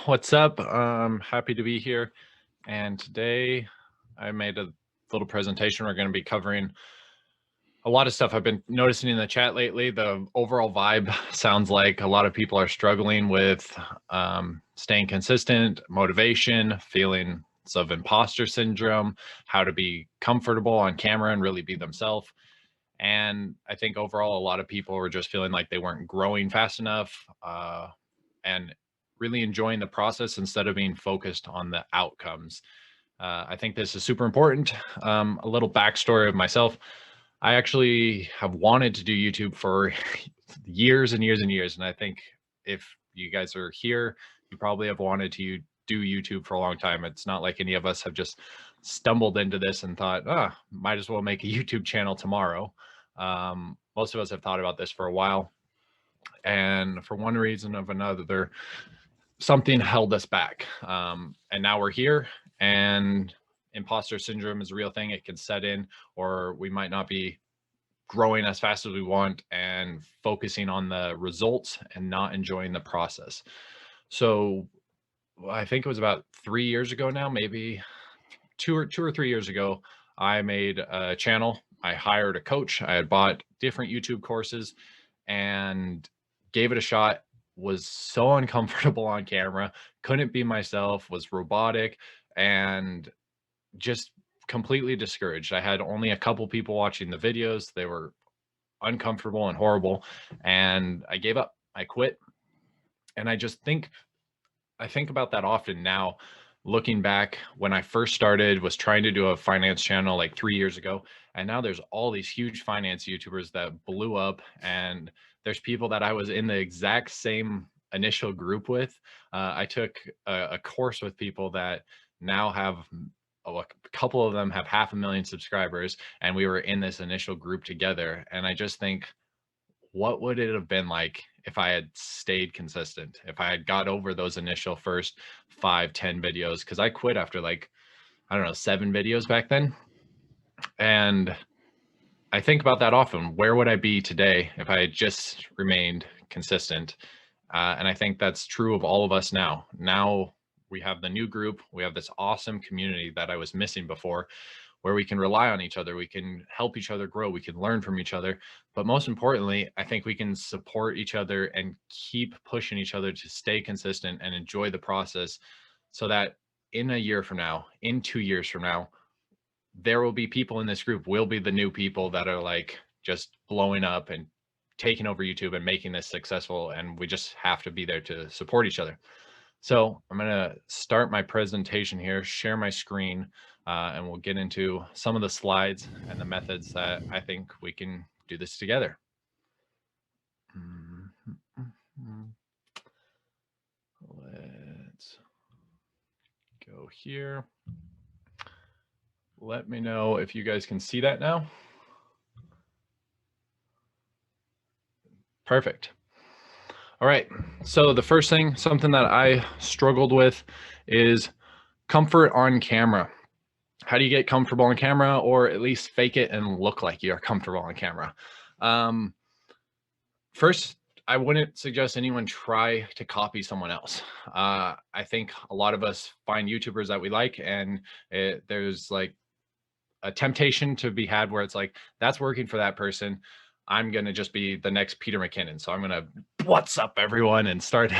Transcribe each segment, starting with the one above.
What's up? Happy to be here. And today I made a little presentation. We're going to be covering a lot of stuff I've been noticing in the chat lately. The overall vibe sounds like a lot of people are struggling with staying consistent, motivation, feelings of imposter syndrome, how to be comfortable on camera and really be themselves. And I think overall, a lot of people were just feeling like they weren't growing fast enough and really enjoying the process instead of being focused on the outcomes. I think this is super important. A little backstory of myself. I actually have wanted to do YouTube for years and years and years. And I think if you guys are here, you probably have wanted to do YouTube for a long time. It's not like any of us have just stumbled into this and thought, might as well make a YouTube channel tomorrow. Most of us have thought about this for a while. And for one reason or another, something held us back. And now we're here, and imposter syndrome is a real thing. It can set in, or we might not be growing as fast as we want and focusing on the results and not enjoying the process. So I think it was about 3 years ago now, maybe two or 3 years ago, I made a channel. I hired a coach. I had bought different YouTube courses and gave it a shot. Was so uncomfortable on camera, couldn't be myself, was robotic, and just completely discouraged. I had only a couple people watching the videos. They were uncomfortable and horrible, and I gave up. I quit. And I think about that often now, looking back when I first started, was trying to do a finance channel like 3 years ago. And now there's all these huge finance YouTubers that blew up, and there's people that I was in the exact same initial group with. I took a course with people that now have a couple of them have 500,000 subscribers, and we were in this initial group together. And I just think, what would it have been like if I had stayed consistent, if I had got over those initial first 5-10 videos? Because I quit after like, I don't know, 7 videos back then. And I think about that often. Where would I be today if I had just remained consistent? And I think that's true of all of us now. Now we have the new group. We have this awesome community that I was missing before, where we can rely on each other. We can help each other grow. We can learn from each other. But most importantly, I think we can support each other and keep pushing each other to stay consistent and enjoy the process, so that in a year from now, in 2 years from now, there will be people in this group, will be the new people that are like just blowing up and taking over YouTube and making this successful. And we just have to be there to support each other. So I'm going to start my presentation here, share my screen, and we'll get into some of the slides and the methods that I think we can do this together. Let's go here. Let me know if you guys can see that now. Perfect. All right. So the first thing, something that I struggled with, is comfort on camera. How do you get comfortable on camera, or at least fake it and look like you're comfortable on camera? First, I wouldn't suggest anyone try to copy someone else. I think a lot of us find YouTubers that we like, and there's like a temptation to be had where it's like, that's working for that person. I'm going to just be the next Peter McKinnon. So I'm going to, what's up everyone, and start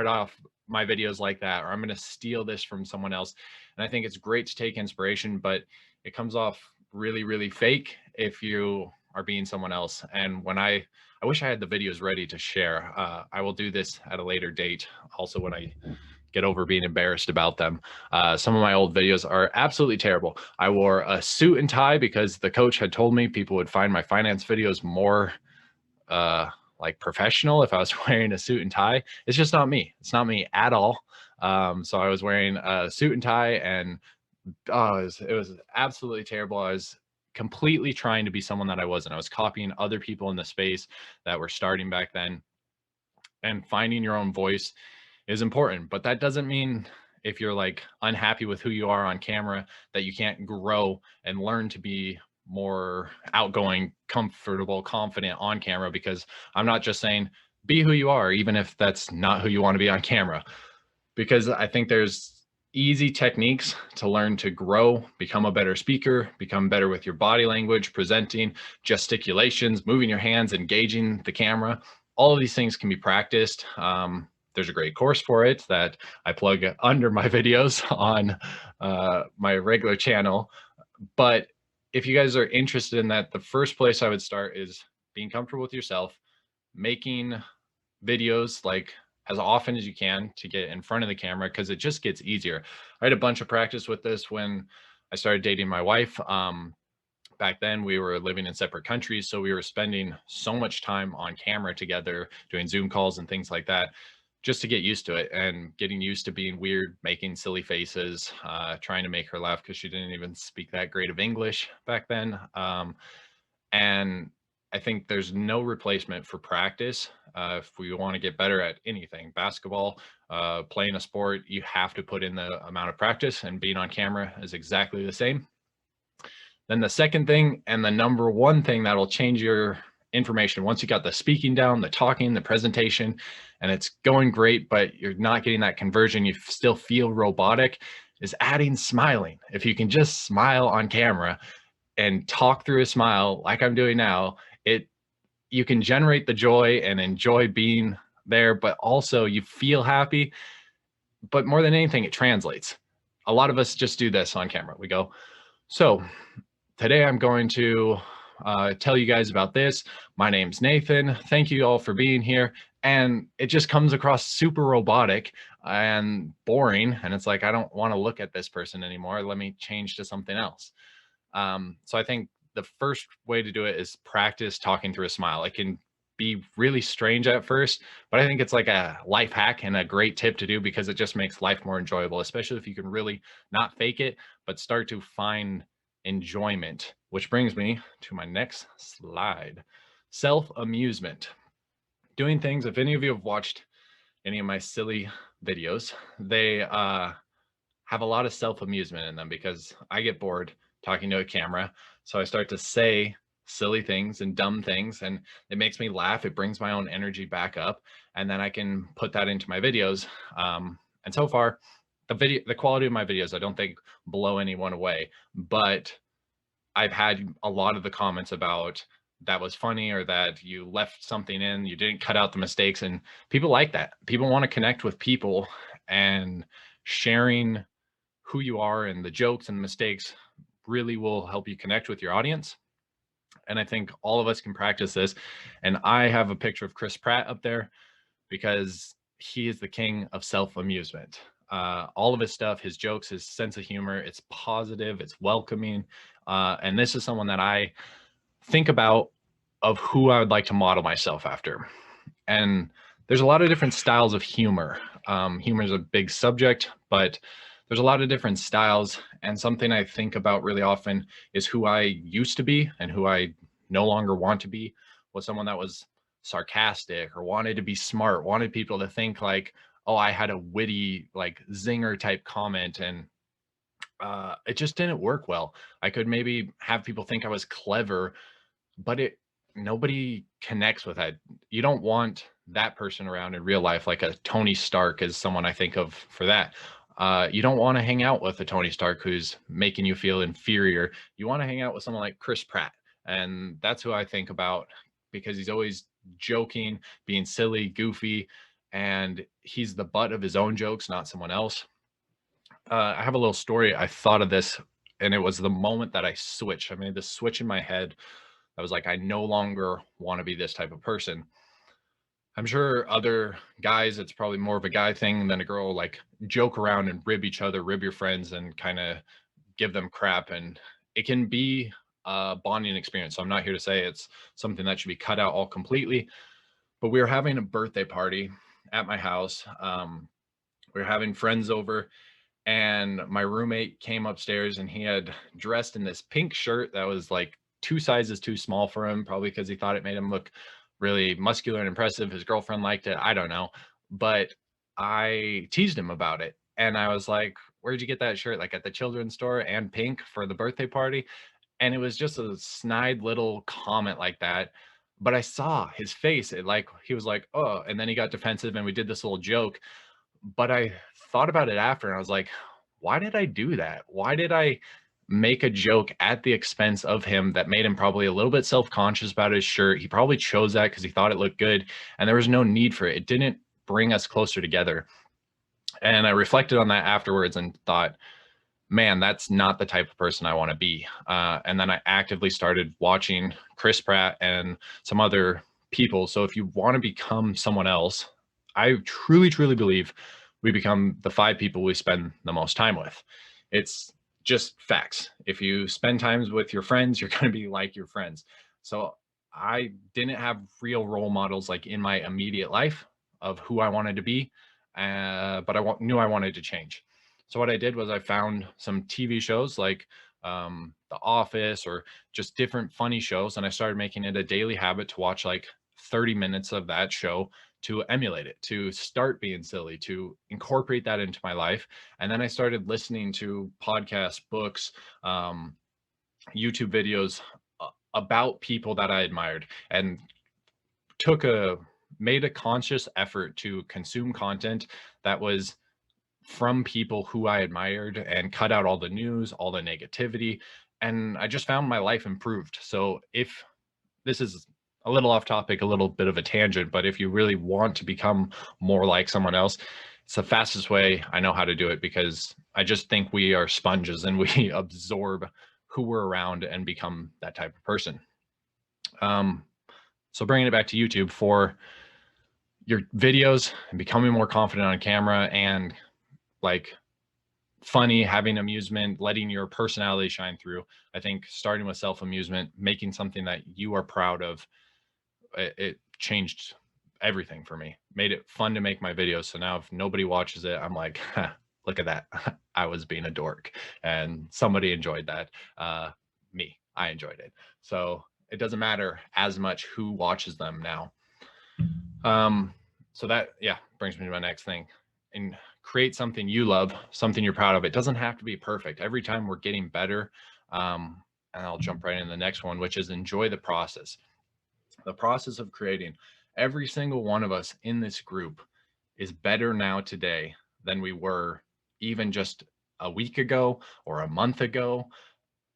off my videos like that, or I'm going to steal this from someone else. And I think it's great to take inspiration, but it comes off really, really fake if you are being someone else. And when I wish I had the videos ready to share. I will do this at a later date. Also, when I get over being embarrassed about them. Some of my old videos are absolutely terrible. I wore a suit and tie because the coach had told me people would find my finance videos more like professional if I was wearing a suit and tie. It's just not me. It's not me at all. So I was wearing a suit and tie, and it was absolutely terrible. I was completely trying to be someone that I wasn't. I was copying other people in the space that were starting back then. And finding your own voice is important, but that doesn't mean if you're like unhappy with who you are on camera that you can't grow and learn to be more outgoing, comfortable, confident on camera. Because I'm not just saying be who you are, even if that's not who you want to be on camera. because I think there's easy techniques to learn to grow, become a better speaker, become better with your body language, presenting, gesticulations, moving your hands, engaging the camera. All of these things can be practiced. There's a great course for it that I plug under my videos on my regular channel. But if you guys are interested in that, the first place I would start is being comfortable with yourself, making videos like as often as you can to get in front of the camera, because it just gets easier. I had a bunch of practice with this when I started dating my wife. Back then we were living in separate countries, so we were spending so much time on camera together, doing Zoom calls and things like that, just to get used to it, and getting used to being weird, making silly faces, trying to make her laugh because she didn't even speak that great of English back then. And I think there's no replacement for practice. If we want to get better at anything, basketball, playing a sport, you have to put in the amount of practice, and being on camera is exactly the same. Then the second thing, and the number one thing that'll change your information, once you got the speaking down, the talking, the presentation, and it's going great, but you're not getting that conversion, you still feel robotic, is adding smiling. If you can just smile on camera and talk through a smile like I'm doing now, you can generate the joy and enjoy being there, but also you feel happy. But more than anything, it translates. A lot of us just do this on camera. We go, so today I'm going to tell you guys about this. My name's Nathan. Thank you all for being here. And it just comes across super robotic and boring. And it's like, I don't want to look at this person anymore. Let me change to something else. So I think the first way to do it is practice talking through a smile. It can be really strange at first, but I think it's like a life hack and a great tip to do, because it just makes life more enjoyable, especially if you can really not fake it, but start to find enjoyment. Which brings me to my next slide. Self-amusement. Doing things, if any of you have watched any of my silly videos, they have a lot of self-amusement in them, because I get bored talking to a camera. So I start to say silly things and dumb things, and it makes me laugh. It brings my own energy back up, and then I can put that into my videos. And so far, the quality of my videos, I don't think blow anyone away, but I've had a lot of the comments about that was funny, or that you left something in, you didn't cut out the mistakes, and people like that. People want to connect with people, and sharing who you are and the jokes and mistakes really will help you connect with your audience. And I think all of us can practice this. And I have a picture of Chris Pratt up there because he is the king of self-amusement. All of his stuff, his jokes, his sense of humor, it's positive, it's welcoming. And this is someone that I think about of who I would like to model myself after. And there's a lot of different styles of humor. Humor is a big subject, but there's a lot of different styles. And something I think about really often is who I used to be and who I no longer want to be. Was someone that was sarcastic or wanted to be smart, wanted people to think like, oh, I had a witty, like zinger type comment. And it just didn't work well. I could maybe have people think I was clever, but nobody connects with that. You don't want that person around in real life. Like a Tony Stark is someone I think of for that. You don't want to hang out with a Tony Stark who's making you feel inferior. You want to hang out with someone like Chris Pratt. And that's who I think about, because he's always joking, being silly, goofy, and he's the butt of his own jokes, not someone else. I have a little story. I thought of this, and it was the moment that I switched. I made this switch in my head. I was like, I no longer want to be this type of person. I'm sure other guys, it's probably more of a guy thing than a girl, like joke around and rib each other, rib your friends, and kind of give them crap. And it can be a bonding experience. So I'm not here to say it's something that should be cut out all completely, but we were having a birthday party at my house. We were having friends over, and my roommate came upstairs, and he had dressed in this pink shirt that was like 2 sizes too small for him, probably because he thought it made him look really muscular and impressive. His girlfriend liked it. I don't know. But I teased him about it. And I was like, where'd you get that shirt? Like at the children's store, and pink for the birthday party. And it was just a snide little comment like that. But I saw his face. He was like, oh, and then he got defensive, and we did this little joke. But I thought about it after and I was like, why did I do that? Why did I make a joke at the expense of him that made him probably a little bit self-conscious about his shirt? He probably chose that because he thought it looked good and there was no need for it. It didn't bring us closer together. And I reflected on that afterwards and thought, man, that's not the type of person I want to be. And then I actively started watching Chris Pratt and some other people. So if you want to become someone else, I truly, truly believe we become the 5 people we spend the most time with. It's just facts. If you spend times with your friends, you're going to be like your friends. So I didn't have real role models like in my immediate life of who I wanted to be, but I knew I wanted to change. So what I did was I found some TV shows like The Office or just different funny shows, and I started making it a daily habit to watch like 30 minutes of that show to emulate it, to start being silly, to incorporate that into my life. And then I started listening to podcasts, books, YouTube videos about people that I admired, and made a conscious effort to consume content that was from people who I admired and cut out all the news, all the negativity. And I just found my life improved. So if this is a little off topic, a little bit of a tangent, but if you really want to become more like someone else, it's the fastest way I know how to do it, because I just think we are sponges and we absorb who we're around and become that type of person. So bringing it back to YouTube, for your videos and becoming more confident on camera and like funny, having amusement, letting your personality shine through. I think starting with self-amusement, making something that you are proud of, it changed everything for me. Made it fun to make my videos. So now if nobody watches it, I'm like, look at that. I was being a dork and somebody enjoyed that. I enjoyed it. So it doesn't matter as much who watches them now. So that, yeah, brings me to my next thing. And create something you love, something you're proud of. It doesn't have to be perfect. Every time we're getting better. And I'll jump right in the next one, which is enjoy the process. The process of creating. Every single one of us in this group is better now today than we were even just a week ago or a month ago.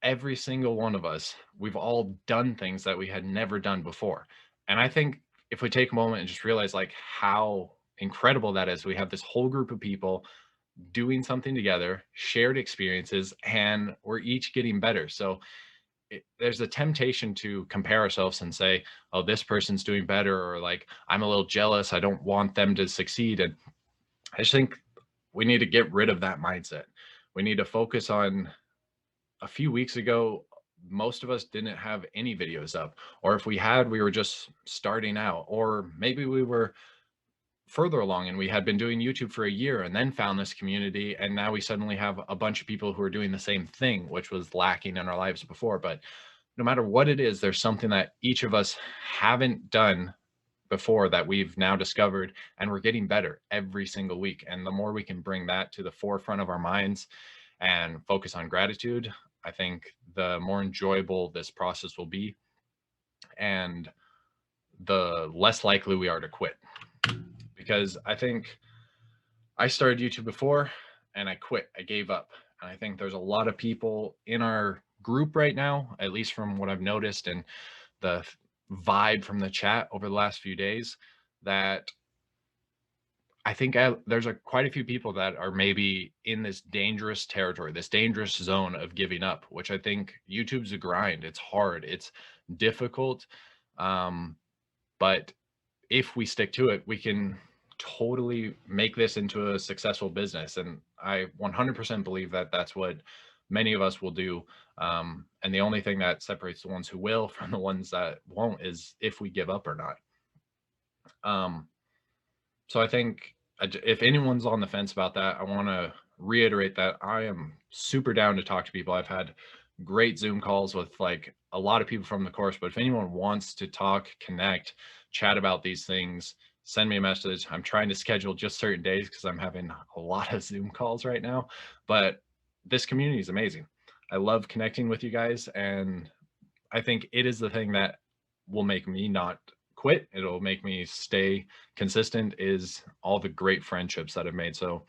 Every single one of us, we've all done things that we had never done before. And I think if we take a moment and just realize like how incredible that is, we have this whole group of people doing something together, shared experiences, and we're each getting better. So there's a temptation to compare ourselves and say, oh, this person's doing better, or like, I'm a little jealous, I don't want them to succeed. And I just think we need to get rid of that mindset. We need to focus on, a few weeks ago, most of us didn't have any videos up, or if we had, we were just starting out, or maybe we were further along and we had been doing YouTube for a year and then found this community, and now we suddenly have a bunch of people who are doing the same thing, which was lacking in our lives before. But no matter what it is, there's something that each of us haven't done before that we've now discovered, and we're getting better every single week. And the more we can bring that to the forefront of our minds and focus on gratitude, I think the more enjoyable this process will be, and the less likely we are to quit. Because I think I started YouTube before and I quit, I gave up. And I think there's a lot of people in our group right now, at least from what I've noticed and the vibe from the chat over the last few days, that I think there's quite a few people that are maybe in this dangerous territory, this dangerous zone of giving up, which I think YouTube's a grind. It's hard, it's difficult. But if we stick to it, we can totally make this into a successful business. And I 100% believe that that's what many of us will do. And the only thing that separates the ones who will from the ones that won't is if we give up or not. So I think if anyone's on the fence about that, I want to reiterate that I am super down to talk to people. I've had great Zoom calls with like a lot of people from the course, but if anyone wants to talk, connect, chat about these things, send me a message. I'm trying to schedule just certain days because I'm having a lot of Zoom calls right now, but this community is amazing. I love connecting with you guys, and I think it is the thing that will make me not quit. It'll make me stay consistent is all the great friendships that I've made. So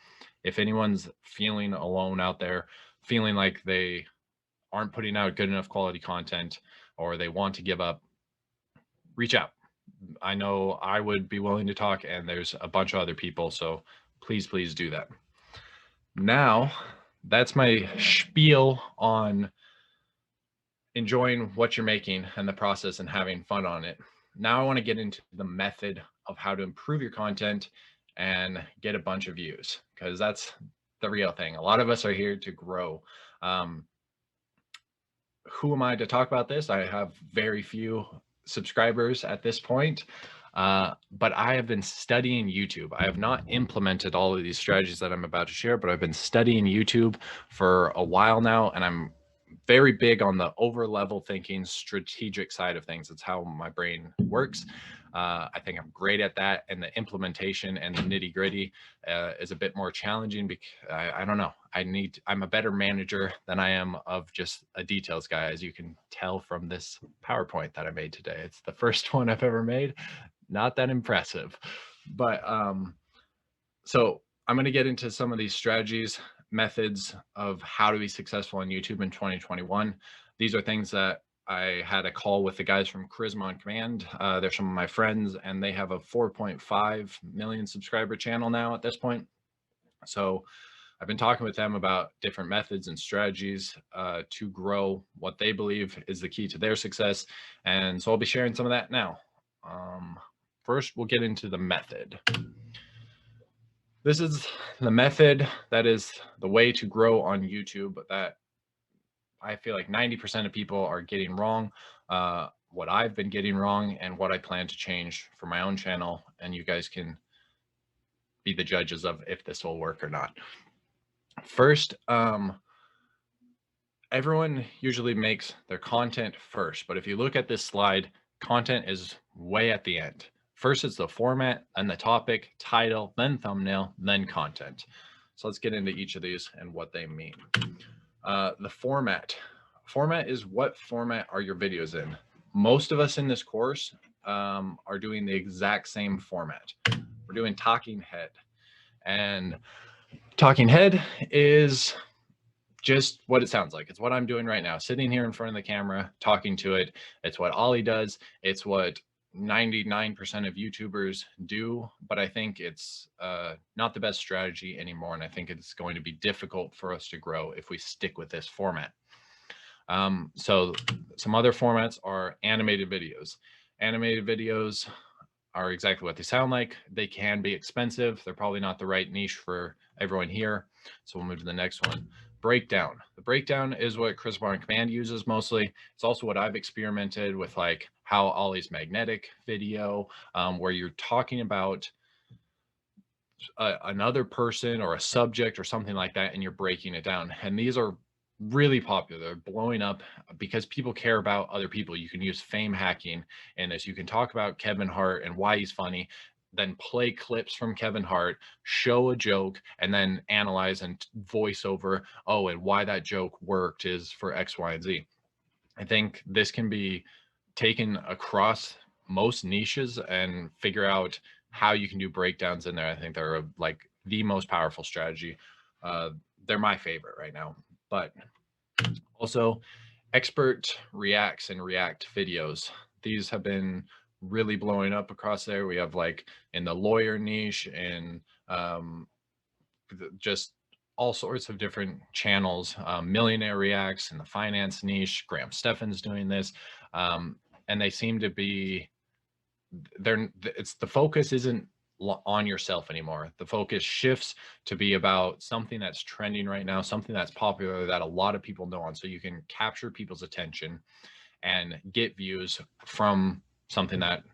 if anyone's feeling alone out there, feeling like they aren't putting out good enough quality content or they want to give up, reach out. I know I would be willing to talk, and there's a bunch of other people. So please, please do that. Now, that's my spiel on enjoying what you're making and the process and having fun on it. Now I want to get into the method of how to improve your content and get a bunch of views, because that's the real thing. A lot of us are here to grow. Who am I to talk about this? I have very few subscribers at this point, but I have been studying YouTube. I have not implemented all of these strategies that I'm about to share, but I've been studying YouTube for a while now, and I'm very big on the over level thinking, strategic side of things. It's how my brain works. I think I'm great at that, and the implementation and the nitty gritty is a bit more challenging because I don't know. I'm a better manager than I am of just a details guy, as you can tell from this PowerPoint that I made today. It's the first one I've ever made. Not that impressive, but so I'm going to get into some of these strategies, methods of how to be successful on YouTube in 2021. These are things that I had a call with the guys from Charisma on Command. They're some of my friends, and they have a 4.5 million subscriber channel now at this point. So I've been talking with them about different methods and strategies to grow what they believe is the key to their success. And so I'll be sharing some of that now. First, we'll get into the method. This is the method that is the way to grow on YouTube that I feel like 90% of people are getting wrong, what I've been getting wrong, and what I plan to change for my own channel. And you guys can be the judges of if this will work or not. First, everyone usually makes their content first, but if you look at this slide, content is way at the end. First is the format and the topic, title, then thumbnail, then content. So let's get into each of these and what they mean. The format. Format is what format are your videos in? Most of us in this course are doing the exact same format. We're doing talking head. And talking head is just what it sounds like. It's what I'm doing right now, sitting here in front of the camera, talking to it. It's what Ollie does. It's what 99% of YouTubers do, but I think it's not the best strategy anymore. And I think it's going to be difficult for us to grow if we stick with this format. So some other formats are animated videos. Animated videos are exactly what they sound like. They can be expensive. They're probably not the right niche for everyone here. So we'll move to the next one. Breakdown. The breakdown is what Charisma on Command uses mostly. It's also what I've experimented with, like how Ollie's magnetic video, where you're talking about another person or a subject or something like that, and you're breaking it down. And these are really popular. They're blowing up because people care about other people. You can use fame hacking in this. You can talk about Kevin Hart and why he's funny, then play clips from Kevin Hart, show a joke, and then analyze and voice over, oh, and why that joke worked is for X, Y, and Z. I think this can be taken across most niches and figure out how you can do breakdowns in there. I think they're like the most powerful strategy. They're my favorite right now. But also expert reacts and react videos. These have been really blowing up across there. We have like in the lawyer niche and just all sorts of different channels, Millionaire Reacts in the finance niche. Graham Stephan's doing this. And they seem to be, it's the focus isn't on yourself anymore. The focus shifts to be about something that's trending right now, something that's popular that a lot of people know on. So you can capture people's attention and get views from something that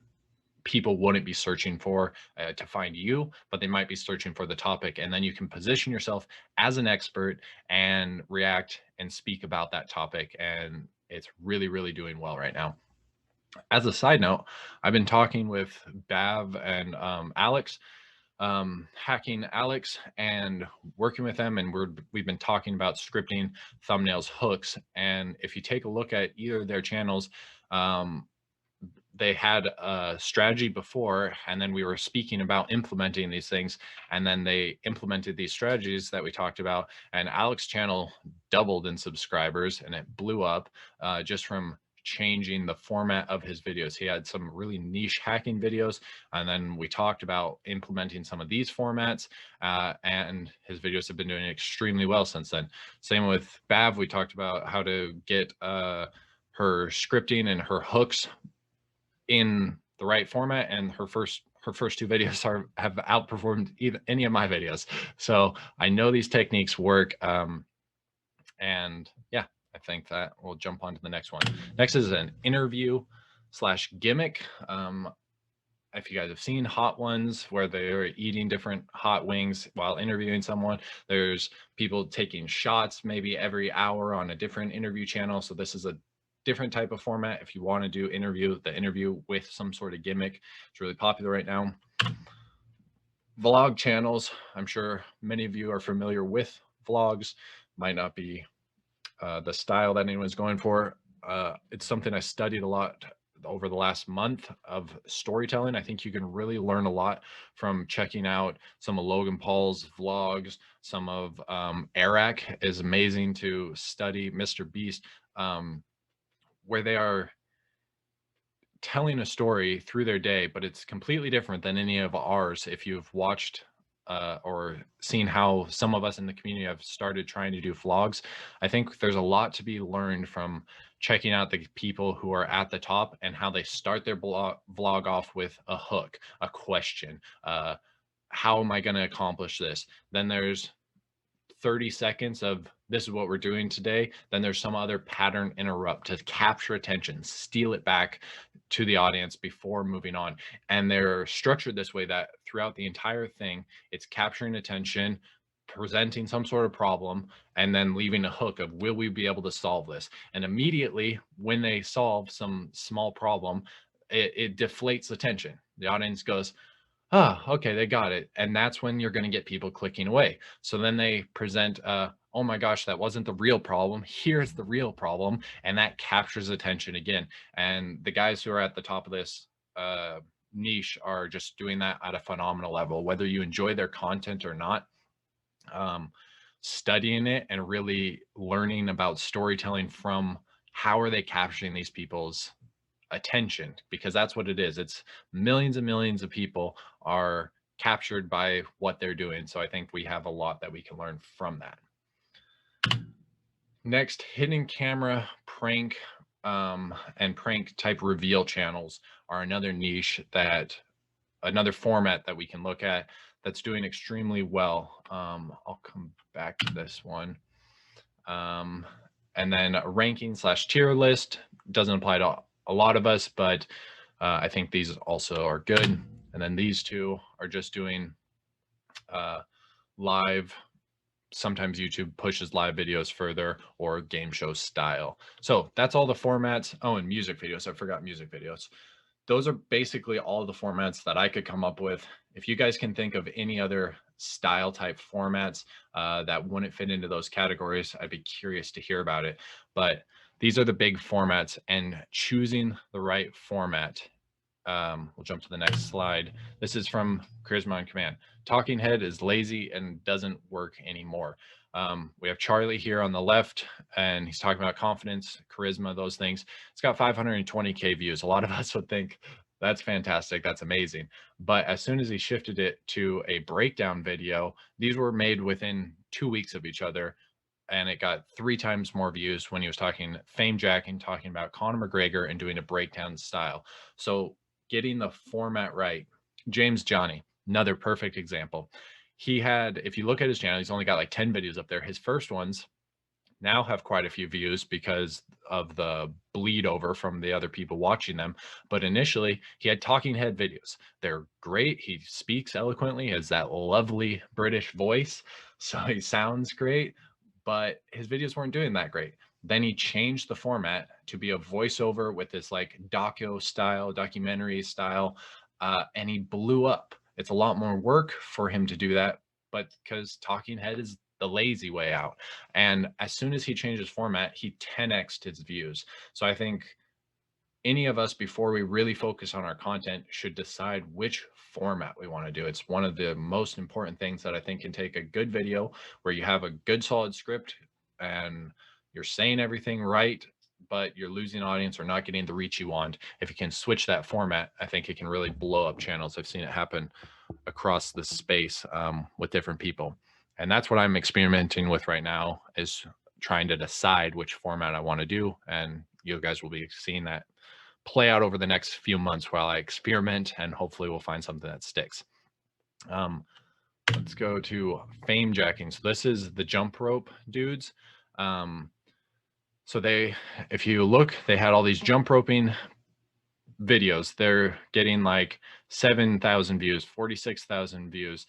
people wouldn't be searching for to find you, but they might be searching for the topic. And then you can position yourself as an expert and react and speak about that topic. And it's really, really doing well right now. As a side note, I've been talking with Bav and Alex, hacking Alex, and working with them, and we've been talking about scripting thumbnails, hooks. And if you take a look at either of their channels, they had a strategy before, and then we were speaking about implementing these things, and then they implemented these strategies that we talked about, and Alex's channel doubled in subscribers, and it blew up just from changing the format of his videos. He had some really niche hacking videos, and then we talked about implementing some of these formats, and his videos have been doing extremely well since then. Same with Bav. We talked about how to get her scripting and her hooks in the right format, and her first two videos have outperformed even any of my videos. So I know these techniques work, and yeah, I think that we'll jump on to the next one. Next is an interview / gimmick. If you guys have seen Hot Ones, where they're eating different hot wings while interviewing someone, there's people taking shots maybe every hour on a different interview channel. So this is a different type of format. If you want to do the interview with some sort of gimmick, it's really popular right now. Vlog channels, I'm sure many of you are familiar with vlogs. Might not be the style that anyone's going for. It's something I studied a lot over the last month of storytelling. I think you can really learn a lot from checking out some of Logan Paul's vlogs. Some of Eric is amazing to study. Mr. Beast, where they are telling a story through their day, but it's completely different than any of ours. If you've watched or seen how some of us in the community have started trying to do vlogs, I think there's a lot to be learned from checking out the people who are at the top and how they start their vlog off with a hook, a question. How am I going to accomplish this? Then there's 30 seconds of this is what we're doing today. Then there's some other pattern interrupt to capture attention, steal it back to the audience before moving on. And they're structured this way that throughout the entire thing, it's capturing attention, presenting some sort of problem, and then leaving a hook of, will we be able to solve this? And immediately when they solve some small problem, it deflates the tension. The audience goes, oh, okay, they got it. And that's when you're going to get people clicking away. So then they present, oh my gosh, that wasn't the real problem. Here's the real problem. And that captures attention again. And the guys who are at the top of this niche are just doing that at a phenomenal level, whether you enjoy their content or not. Studying it and really learning about storytelling from how are they capturing these people's attention, because that's what it is. It's millions and millions of people are captured by what they're doing. So I think we have a lot that we can learn from that. Next, hidden camera prank and prank type reveal channels are another niche, another format that we can look at that's doing extremely well. I'll come back to this one. And then a ranking / tier list doesn't apply to a lot of us, but I think these also are good. And then these two are just doing live. Sometimes YouTube pushes live videos further, or game show style. So that's all the formats. Oh, and music videos. I forgot music videos. Those are basically all the formats that I could come up with. If you guys can think of any other style type formats that wouldn't fit into those categories, I'd be curious to hear about it. But these are the big formats, and choosing the right format. We'll jump to the next slide. This is from Charisma on Command. Talking head is lazy and doesn't work anymore. We have Charlie here on the left, and he's talking about confidence, charisma, those things. It's got 520K views. A lot of us would think that's fantastic, that's amazing. But as soon as he shifted it to a breakdown video, these were made within 2 weeks of each other, and it got 3 times more views when he was talking Famejacking, talking about Conor McGregor and doing a breakdown style. So getting the format right. James Johnny, another perfect example. He had, if you look at his channel, he's only got like 10 videos up there. His first ones now have quite a few views because of the bleed over from the other people watching them. But initially, he had talking head videos. They're great. He speaks eloquently, has that lovely British voice. So he sounds great, but his videos weren't doing that great. Then he changed the format to be a voiceover with this like documentary style, and he blew up. It's a lot more work for him to do that, but because talking head is the lazy way out. And as soon as he changed his format, he 10x'd his views. So I think any of us, before we really focus on our content, should decide which format we want to do. It's one of the most important things that I think can take a good video where you have a good solid script and you're saying everything right, but you're losing audience or not getting the reach you want. If you can switch that format, I think it can really blow up channels. I've seen it happen across the space with different people. And that's what I'm experimenting with right now, is trying to decide which format I want to do. And you guys will be seeing that play out over the next few months while I experiment, and hopefully we'll find something that sticks. Let's go to Famejackings. So this is the jump rope dudes. So they, if you look, they had all these jump roping videos. They're getting like 7,000 views, 46,000 views,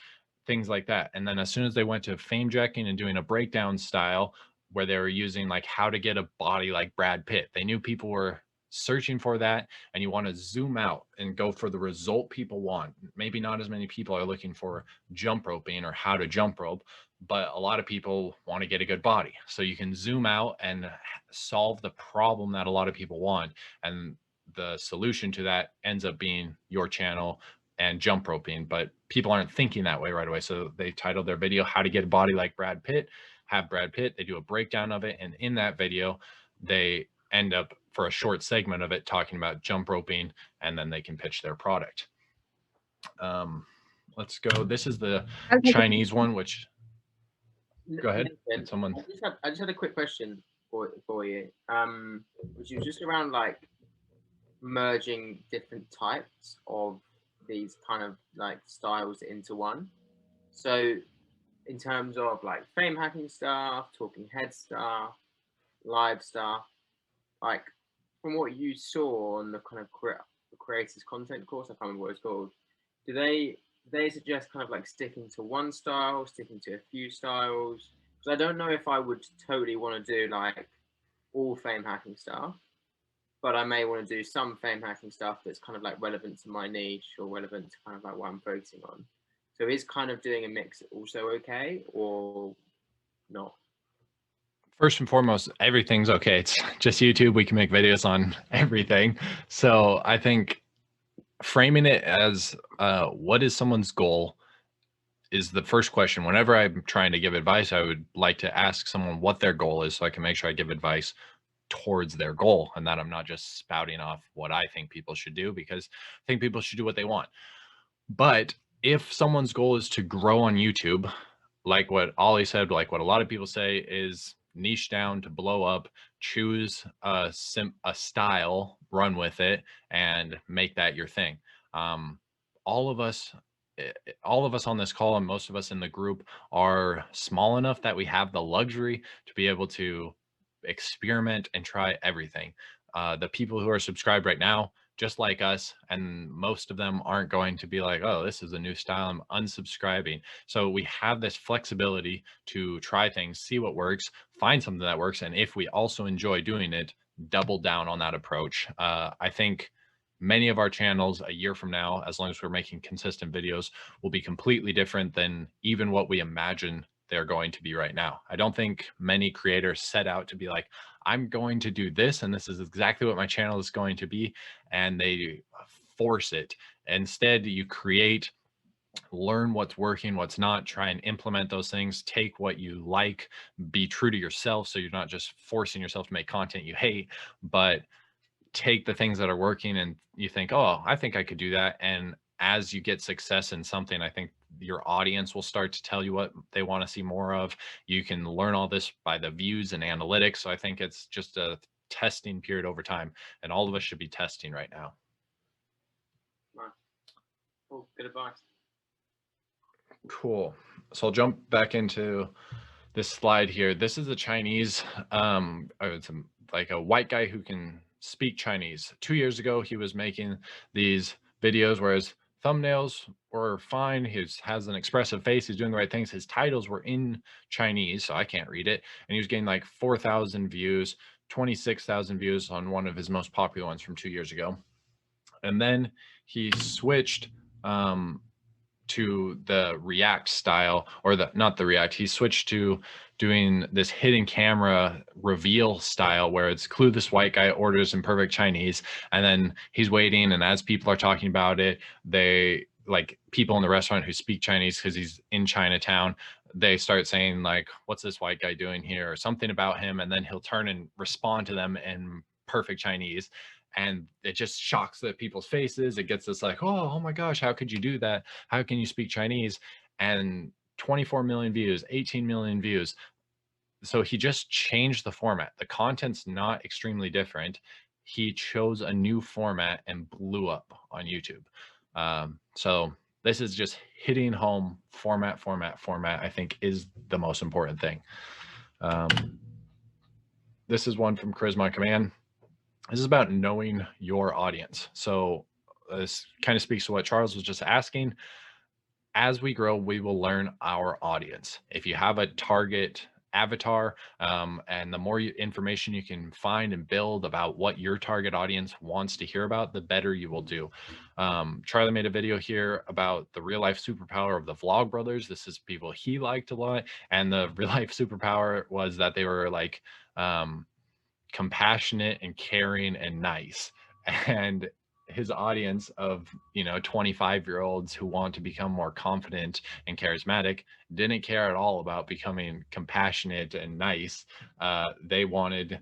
things like that. And then as soon as they went to famejacking and doing a breakdown style where they were using like how to get a body like Brad Pitt, they knew people were searching for that, and you want to zoom out and go for the result people want. Maybe not as many people are looking for jump roping or how to jump rope, but a lot of people want to get a good body. So you can zoom out and solve the problem that a lot of people want. And the solution to that ends up being your channel and jump roping, but people aren't thinking that way right away. So they titled their video how to get a body like Brad Pitt, have Brad Pitt. They do a breakdown of it, and in that video they end up for a short segment of it talking about jump roping, and then they can pitch their product. Let's go. This is the Chinese one, which go ahead. Someone, I just had a quick question for you, which is just around like merging different types of these kind of like styles into one. So in terms of like fame hacking stuff, talking head stuff, live stuff, like from what you saw on the kind of creators content course, I can't remember what it's called, do they suggest kind of like sticking to one style, sticking to a few styles? Because I don't know if I would totally want to do like all fame hacking stuff, but I may want to do some fame hacking stuff that's kind of like relevant to my niche or relevant to kind of like what I'm focusing on. So is kind of doing a mix also okay or not? first and foremost, everything's okay. It's just YouTube. We can make videos on everything. So I think framing it as what is someone's goal is the first question. Whenever I'm trying to give advice, I would like to ask someone what their goal is so I can make sure I give advice towards their goal and that I'm not just spouting off what I think people should do, because I think people should do what they want. But if someone's goal is to grow on YouTube, like what Ollie said, like what a lot of people say, is niche down to blow up, choose a style, run with it, and make that your thing. All of us on this call and most of us in the group are small enough that we have the luxury to be able to experiment and try everything. The people who are subscribed right now, just like us, and most of them aren't going to be like, oh, this is a new style, I'm unsubscribing. So we have this flexibility to try things, see what works, find something that works, and if we also enjoy doing it, double down on that approach. I think many of our channels a year from now, as long as we're making consistent videos, will be completely different than even what we imagine they're going to be right now. I don't think many creators set out to be like, I'm going to do this and this is exactly what my channel is going to be, and they force it. Instead, you create, learn what's working, what's not, try and implement those things, take what you like, be true to yourself so you're not just forcing yourself to make content you hate, but take the things that are working and you think, oh, I think I could do that. And as you get success in something, I think your audience will start to tell you what they want to see more of. You can learn all this by the views and analytics. So I think it's just a testing period over time, and all of us should be testing right now. Nice. Cool. Good advice. Cool. So I'll jump back into this slide here. This is a Chinese, it's like a white guy who can speak Chinese. 2 years ago, he was making these videos where his thumbnails were fine. He has an expressive face. He's doing the right things. His titles were in Chinese, so I can't read it. And he was getting like 4,000 views, 26,000 views on one of his most popular ones from 2 years ago. And then he switched to the React style, or not the React. He switched to doing this hidden camera reveal style where it's clueless white guy orders in perfect Chinese, and then he's waiting, and as people are talking about it, they like people in the restaurant who speak Chinese because he's in Chinatown, they start saying like, what's this white guy doing here, or something about him, and then he'll turn and respond to them in perfect Chinese, and it just shocks the people's faces. It gets this like, oh my gosh, how could you do that? How can you speak Chinese? And 24 million views, 18 million views. So he just changed the format. The content's not extremely different. He chose a new format and blew up on YouTube. So this is just hitting home. Format, I think, is the most important thing. This is one from Charisma Command. This is about knowing your audience. So this kind of speaks to what Charles was just asking. As we grow, we will learn our audience. If you have a target avatar, and the more information you can find and build about what your target audience wants to hear about, the better you will do. Charlie made a video here about the real life superpower of the Vlog Brothers. This is people he liked a lot. And the real life superpower was that they were like compassionate and caring and nice. And his audience of 25-year-olds who want to become more confident and charismatic didn't care at all about becoming compassionate and nice. They wanted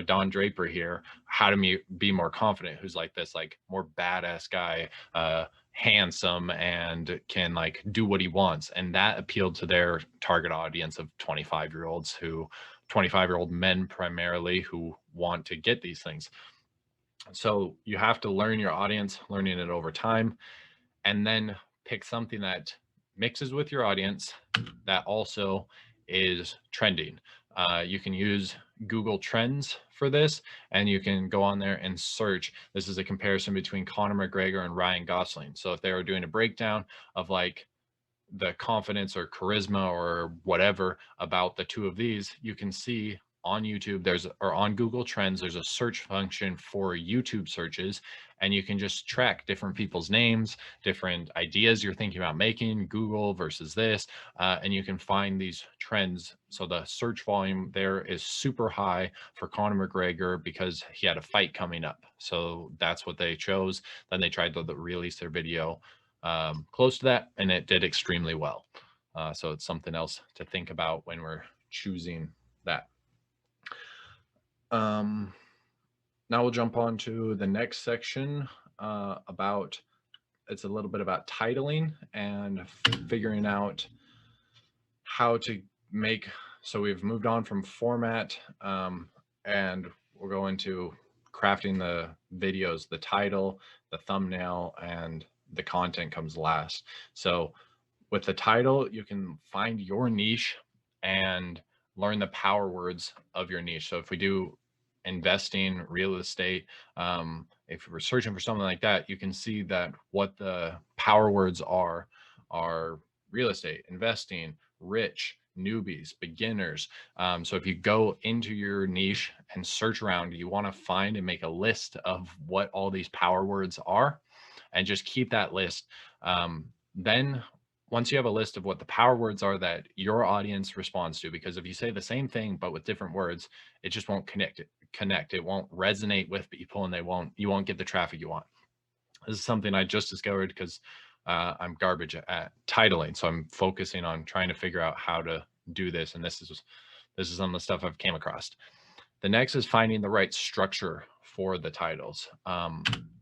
Don Draper here, how to be more confident, who's like this like more badass guy, handsome, and can like do what he wants. And that appealed to their target audience of 25-year-old men primarily, who want to get these things. So you have to learn your audience, learning it over time, and then pick something that mixes with your audience that also is trending. You can use Google Trends for this, and you can go on there and search. This is a comparison between Conor McGregor and Ryan Gosling. So if they were doing a breakdown of like the confidence or charisma or whatever about the two of these, you can see on YouTube or on Google Trends, there's a search function for YouTube searches, and you can just track different people's names, different ideas you're thinking about making, Google versus this, and you can find these trends. So the search volume there is super high for Conor McGregor because he had a fight coming up. So that's what they chose. Then they tried to release their video close to that, and it did extremely well. So it's something else to think about when we're choosing that. Now we'll jump on to the next section it's a little bit about titling and figuring out how to make. So we've moved on from format, and we'll go into crafting the videos, the title, the thumbnail, and the content comes last. So with the title, you can find your niche and learn the power words of your niche. So if we do investing, real estate, if we're searching for something like that, you can see that what the power words are real estate, investing, rich, newbies, beginners. So if you go into your niche and search around, you want to find and make a list of what all these power words are, and just keep that list. Then once you have a list of what the power words are that your audience responds to, because if you say the same thing but with different words, it just won't connect. It won't resonate with people, and you won't get the traffic you want. This is something I just discovered because I'm garbage at titling, so I'm focusing on trying to figure out how to do this, and this is some of the stuff I've came across. The next is finding the right structure for the titles.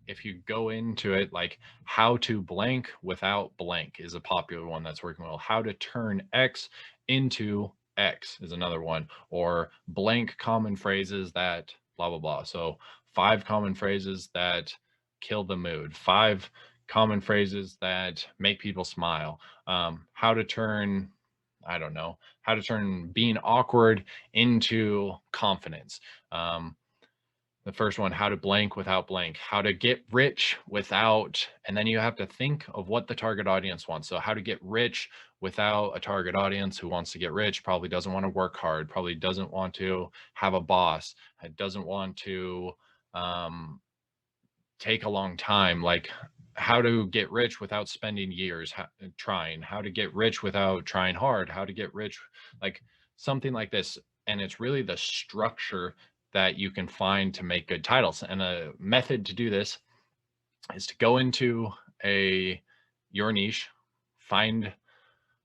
If you go into it, like how to blank without blank is a popular one that's working well. How to turn X into X is another one, or blank common phrases that blah, blah, blah. So 5 common phrases that kill the mood, 5 common phrases that make people smile. How to turn, I don't know, how to turn being awkward into confidence. The first one, how to blank without blank, how to get rich without, and then you have to think of what the target audience wants. So how to get rich without a target audience who wants to get rich, probably doesn't want to work hard, probably doesn't want to have a boss, doesn't want to take a long time. Like how to get rich without spending years trying, how to get rich without trying hard, how to get rich, like something like this. And it's really the structure that you can find to make good titles. And a method to do this is to go into your niche, find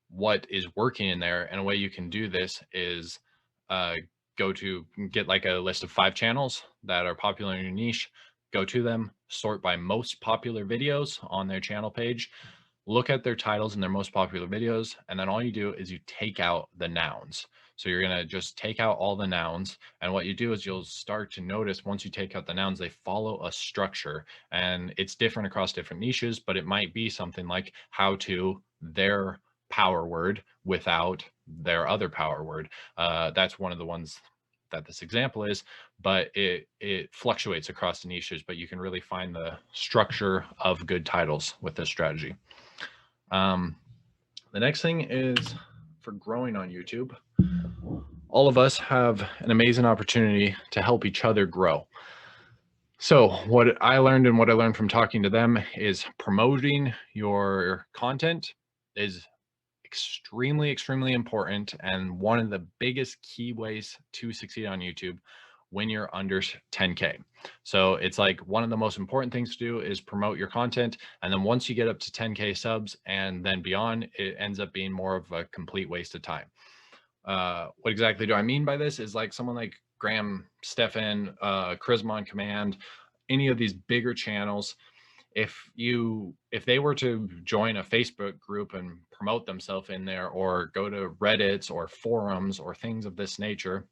what is working in there. And a way you can do this is get like a list of 5 channels that are popular in your niche, go to them, sort by most popular videos on their channel page, look at their titles and their most popular videos, and then all you do is you take out the nouns. So you're going to just take out all the nouns. And what you do is you'll start to notice once you take out the nouns, they follow a structure, and it's different across different niches, but it might be something like how to their power word without their other power word. That's one of the ones that this example is, but it fluctuates across the niches, but you can really find the structure of good titles with this strategy. The next thing is for growing on YouTube. All of us have an amazing opportunity to help each other grow. So what I learned and what I learned from talking to them is promoting your content is extremely, extremely important, and one of the biggest key ways to succeed on YouTube when you're under 10K. So it's like one of the most important things to do is promote your content. And then once you get up to 10K subs and then beyond, it ends up being more of a complete waste of time. What exactly do I mean by this is like someone like Graham Stephan, Charisma on Command, any of these bigger channels, if they were to join a Facebook group and promote themselves in there, or go to Reddits or forums or things of this nature,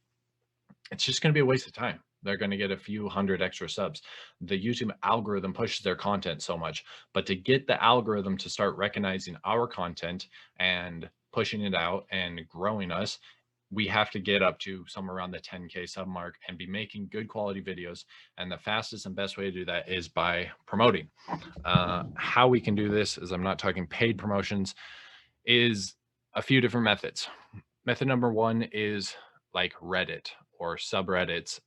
it's just going to be a waste of time. They're going to get a few hundred extra subs. The YouTube algorithm pushes their content so much, but to get the algorithm to start recognizing our content and pushing it out and growing us, we have to get up to somewhere around the 10K sub mark and be making good quality videos. And the fastest and best way to do that is by promoting. How we can do this is, I'm not talking paid promotions, is a few different methods. Method number 1 is like Reddit or subreddits,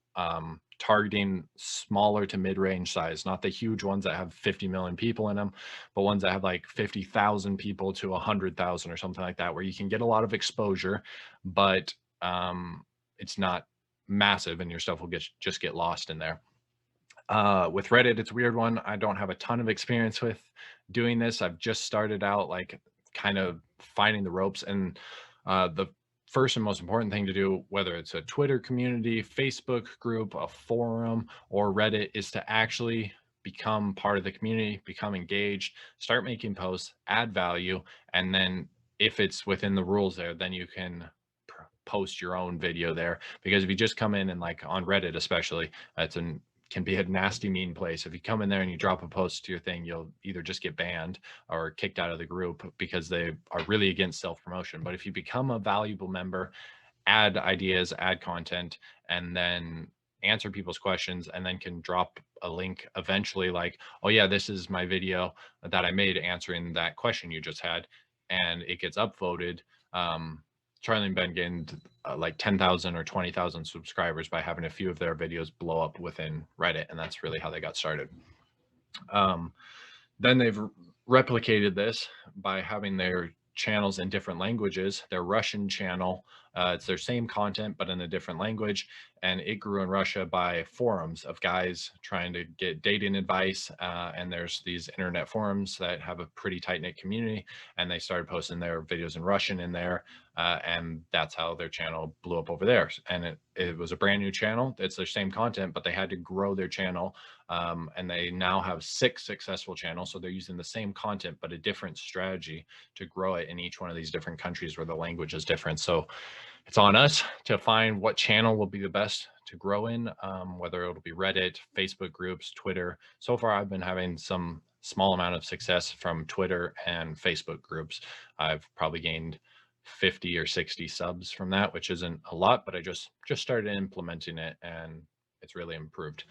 targeting smaller to mid-range size, not the huge ones that have 50 million people in them, but ones that have like 50,000 people to 100,000 or something like that, where you can get a lot of exposure, but it's not massive and your stuff will just get lost in there. With Reddit, it's a weird one. I don't have a ton of experience with doing this. I've just started out like kind of finding the ropes, and the first and most important thing to do, whether it's a Twitter community, Facebook group, a forum, or Reddit, is to actually become part of the community, become engaged, start making posts, add value, and then if it's within the rules there, then you can post your own video there. Because if you just come in and like on Reddit especially, can be a nasty, mean place. If you come in there and you drop a post to your thing, you'll either just get banned or kicked out of the group because they are really against self-promotion. But if you become a valuable member, add ideas, add content, and then answer people's questions, and then can drop a link eventually like, oh yeah, this is my video that I made answering that question you just had, and it gets upvoted. Charlie and Ben gained like 10,000 or 20,000 subscribers by having a few of their videos blow up within Reddit, and that's really how they got started. Then they've replicated this by having their channels in different languages. Their Russian channel, it's their same content but in a different language, and it grew in Russia by forums of guys trying to get dating advice, and there's these internet forums that have a pretty tight-knit community, and they started posting their videos in Russian in there, and that's how their channel blew up over there. And it was a brand new channel. It's their same content, but they had to grow their channel, and they now have 6 successful channels. So they're using the same content but a different strategy to grow it in each one of these different countries where the language is different. So it's on us to find what channel will be the best to grow in, whether it'll be Reddit, Facebook groups, Twitter. So far, I've been having some small amount of success from Twitter and Facebook groups. I've probably gained 50 or 60 subs from that, which isn't a lot, but I just started implementing it and it's really improved.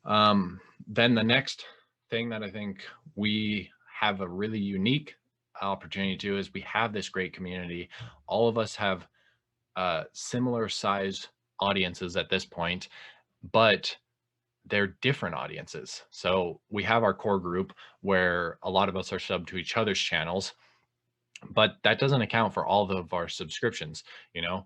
Then the next thing that I think we have a really unique opportunity to is we have this great community. All of us have similar size audiences at this point, but they're different audiences. So we have our core group where a lot of us are subbed to each other's channels, but that doesn't account for all of our subscriptions. You know,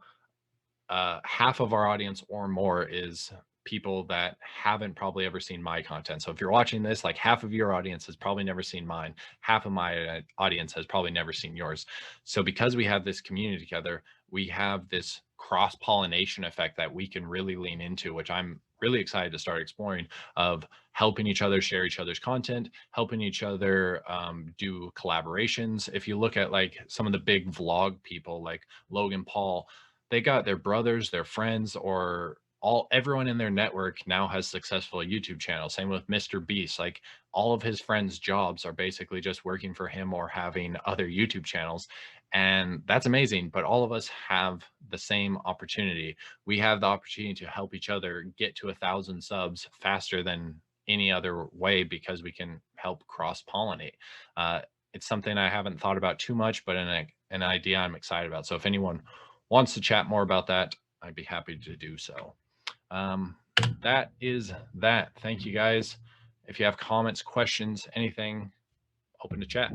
half of our audience or more is people that haven't probably ever seen my content. So if you're watching this, like half of your audience has probably never seen mine. Half of my audience has probably never seen yours. So because we have this community together, we have this cross pollination effect that we can really lean into, which I'm really excited to start exploring, of helping each other share each other's content, helping each other do collaborations. If you look at like some of the big vlog people like Logan Paul, they got their brothers, their friends, or everyone in their network now has successful YouTube channels. Same with Mr. Beast. Like all of his friends' jobs are basically just working for him or having other YouTube channels. And that's amazing. But all of us have the same opportunity. We have the opportunity to help each other get to 1,000 subs faster than any other way because we can help cross pollinate. It's something I haven't thought about too much, but an idea I'm excited about. So if anyone wants to chat more about that, I'd be happy to do so. That is that. Thank you guys. If you have comments, questions, anything, open to chat.